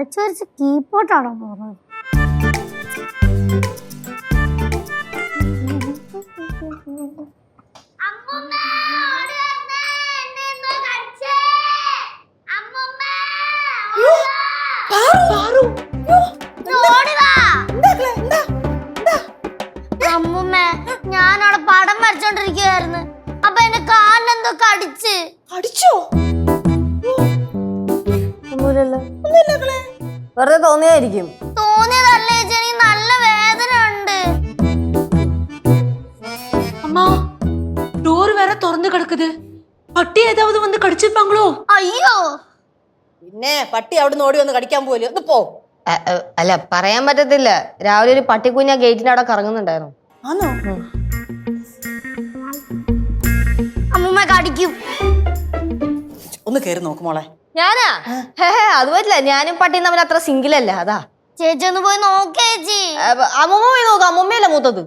വരച്ചു വരച്ച് കീപ്പോട്ടാണോ പോകുന്നത്? അമ്മൂമ്മ, ഞാനവിടെ പടം വരച്ചോണ്ടിരിക്കുകയായിരുന്നു. അപ്പൊ എന്റെ കാലിനെന്തോ കടിച്ച്. അടിച്ചോ? വെറുതെ തോന്നിയായിരിക്കും. തോന്നിയതല്ലേ ചേച്ചി, എനിക്ക് നല്ല വേദന ഉണ്ട്. അമ്മാ, ഡോർ വേറെ തുറന്നു കിടക്കുത്. പട്ടി ഏതാവത് വന്ന് കടിച്ചിരുപ്പാങ്ങളോ? അയ്യോ, പിന്നെ പട്ടി അവിടെ ഓടി വന്ന് കടിക്കാൻ പോലും ഒന്ന് പോ. അല്ല, പറയാൻ പറ്റത്തില്ല. രാവിലെ ഒരു പട്ടിക്കുഞ്ഞ ഗേറ്റിന്റെ അവിടെ കറങ്ങുന്നുണ്ടായിരുന്നു. ആണോ? അമ്മൂമ്മ കടിക്കും. ഒന്ന് കേറി നോക്കുമോളെ. ഞാനാ? അത് പറ്റില്ല, ഞാനും പട്ടിയും തമ്മിൽ അത്ര സിംഗിളല്ല. അതാ. ചേച്ചി ഒന്ന് പോയി നോക്കേച്ചി. അമ്മൂമ്മ പോയി നോക്കാം. അമ്മൂമ്മയല്ല മൂത്തത്.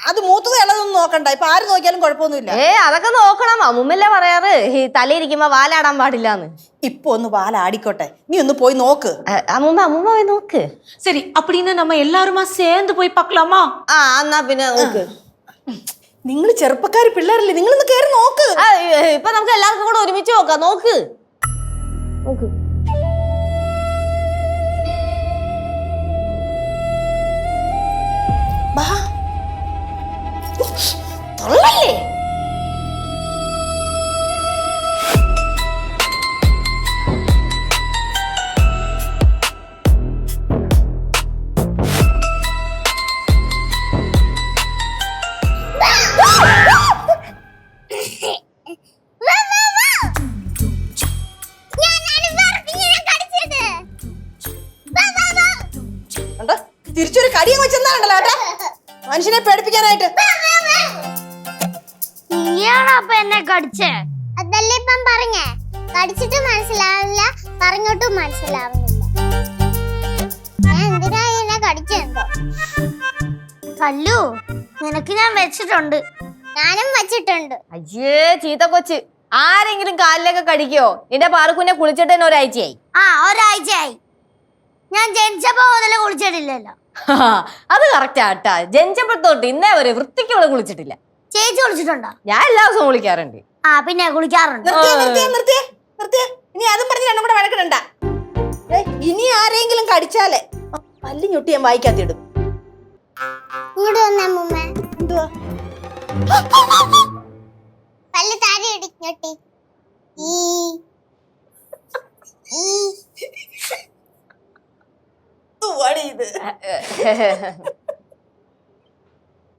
അത് മൂത്തത് ഇളതൊന്നും നോക്കണ്ട. ഇപ്പൊ ആര് നോക്കിയാലും കുഴപ്പമൊന്നുമില്ല. അതൊക്കെ നോക്കണം. അമ്മൂമ്മല്ലേ പറയാറ് ഈ തലയിരിക്കുമ്പോ വാലാടാൻ പാടില്ലാന്ന്. ഇപ്പൊ ഒന്ന് വാലാടിക്കോട്ടെ, നീ ഒന്ന് പോയി നോക്ക്. അമ്മൂമ്മ പോയി നോക്ക്. சரி, அப்படின்னு நம்ம எல்லாருமா சேர்ந்து போய் பார்க்கலாமா? എന്നാ പിന്നെ നോക്ക്. നിങ്ങൾ ചെറുപ്പക്കാര് പിള്ളേരല്ലേ, നിങ്ങളൊന്ന് കേറി നോക്ക്. ഇപ്പൊ നമുക്ക് എല്ലാവർക്കും കൂടെ ഒരുമിച്ച് നോക്കാം. നോക്ക് നോക്ക്. തൊള്ളല്ലേ? തിരിച്ചൊരു കടിയും വെച്ചെന്താണ്ടല്ലോ ഏട്ടാ, മനുഷ്യനെ പേടിപ്പിക്കാനായിട്ട്. നീയാണോ അപ്പൊ എന്നെ കടിച്ചേ? അതല്ലേ ഇപ്പം പറഞ്ഞേ. കടിച്ചിട്ട് മനസ്സിലാവില്ല, പറഞ്ഞോട്ടും മനസ്സിലാവുന്നില്ല. ഞാൻ എന്തിനാ എന്നെ കടിച്ചെന്തോ? കല്ലു, നിനക്ക് ഞാൻ വെച്ചിട്ടുണ്ട്. ഞാനും വെച്ചിട്ടുണ്ട്. അയ്യേ ചീത്ത കൊച്ച്. ആരെങ്കിലും കാലിലൊക്കെ കടിക്കോ? നിന്റെ പാറക്കുഞ്ഞെ കുളിച്ചിട്ട് തന്നെ ഒരാഴ്ചയായി. ഒരാഴ്ചയായി. ഞാൻ ജനിച്ചപ്പോ മുതലേ കുളിച്ചിട്ടില്ലല്ലോ. അത് കറക്റ്റ് ആട്ടാ. ജനിച്ചപ്പോഴത്തോട്ട് ഇന്നേ വരെ വൃത്തിക്കുള്ള കുളിച്ചിട്ടില്ല. ചേച്ചി കുളിച്ചിട്ടുണ്ടോ? ഞാൻ എല്ലാ ദിവസവും കുളിക്കാറുണ്ട്. പിന്നെ കുളിക്കാറുണ്ട്. ഇനി അതും പറഞ്ഞ് രണ്ടും കൂടെ വഴക്കിടണ്ട. ഇനി ആരെങ്കിലും കടിച്ചാലേ പല്ലി ഞൊട്ടി ഞാൻ വായിക്കാത്തിടും. എന്തുവാ? പല്ല് താഴെ ഇടിഞ്ഞൊട്ടി. ഇത്